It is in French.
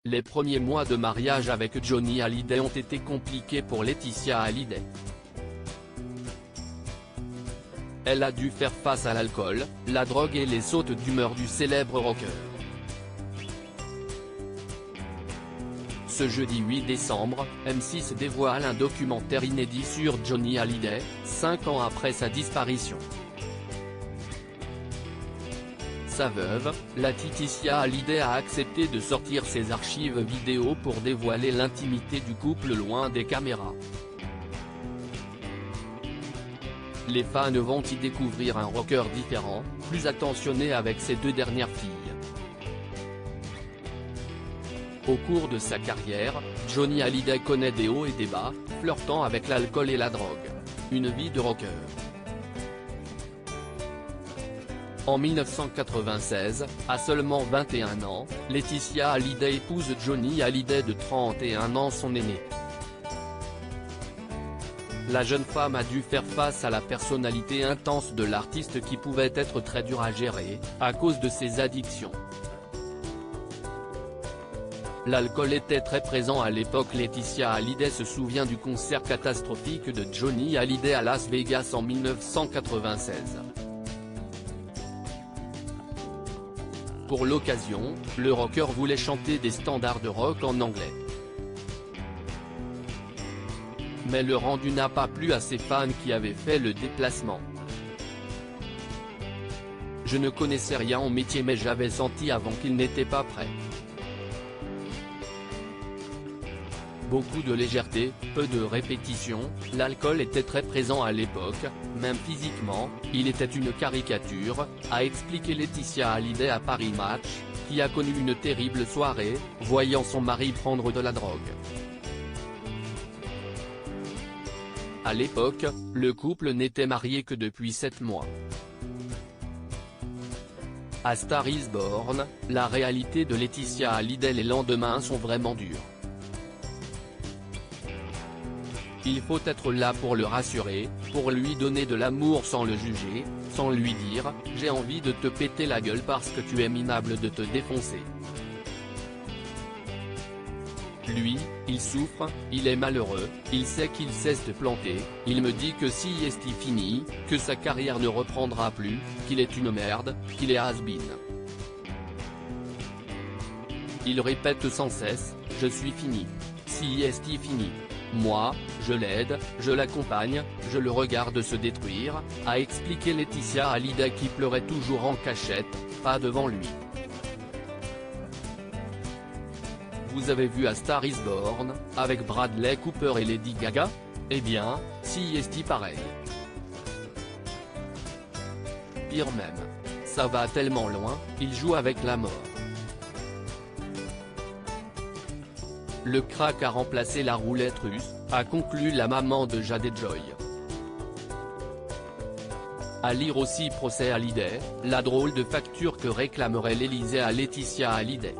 Les premiers mois de mariage avec Johnny Hallyday ont été compliqués pour Laetitia Hallyday. Elle a dû faire face à l'alcool, la drogue et les sautes d'humeur du célèbre rocker. Ce jeudi 8 décembre, M6 dévoile un documentaire inédit sur Johnny Hallyday, 5 ans après sa disparition. Sa veuve, Laetitia Hallyday a accepté de sortir ses archives vidéo pour dévoiler l'intimité du couple loin des caméras. Les fans vont y découvrir un rocker différent, plus attentionné avec ses deux dernières filles. Au cours de sa carrière, Johnny Hallyday connaît des hauts et des bas, flirtant avec l'alcool et la drogue. Une vie de rocker. En 1996, à seulement 21 ans, Laetitia Hallyday épouse Johnny Hallyday de 31 ans, son aîné. La jeune femme a dû faire face à la personnalité intense de l'artiste qui pouvait être très dur à gérer, à cause de ses addictions. L'alcool était très présent à l'époque. Laetitia Hallyday se souvient du concert catastrophique de Johnny Hallyday à Las Vegas en 1996. Pour l'occasion, le rocker voulait chanter des standards de rock en anglais. Mais le rendu n'a pas plu à ses fans qui avaient fait le déplacement. Je ne connaissais rien au métier mais j'avais senti avant qu'il n'était pas prêt. Beaucoup de légèreté, peu de répétition, l'alcool était très présent à l'époque, même physiquement, il était une caricature, a expliqué Laetitia Hallyday à Paris Match, qui a connu une terrible soirée, voyant son mari prendre de la drogue. À l'époque, le couple n'était marié que depuis 7 mois. À Star is Born, la réalité de Laetitia Hallyday: les lendemains sont vraiment durs. Il faut être là pour le rassurer, pour lui donner de l'amour sans le juger, sans lui dire « j'ai envie de te péter la gueule parce que tu es minable » de te défoncer. Lui, il souffre, il est malheureux, il sait qu'il cesse de planter, il me dit que si est fini, que sa carrière ne reprendra plus, qu'il est une merde, qu'il est has-been. Il répète sans cesse « je suis fini. Si est fini. Moi, je l'aide, je l'accompagne, je le regarde se détruire », a expliqué Laetitia Hallyday qui pleurait toujours en cachette, pas devant lui. Vous avez vu A Star is Born, avec Bradley Cooper et Lady Gaga? Eh bien, si est pareil. Pire même. Ça va tellement loin, il joue avec la mort. Le crack a remplacé la roulette russe, a conclu la maman de Jade Joy. À lire aussi Procès Hallyday, la drôle de facture que réclamerait l'Élysée à Laetitia Hallyday.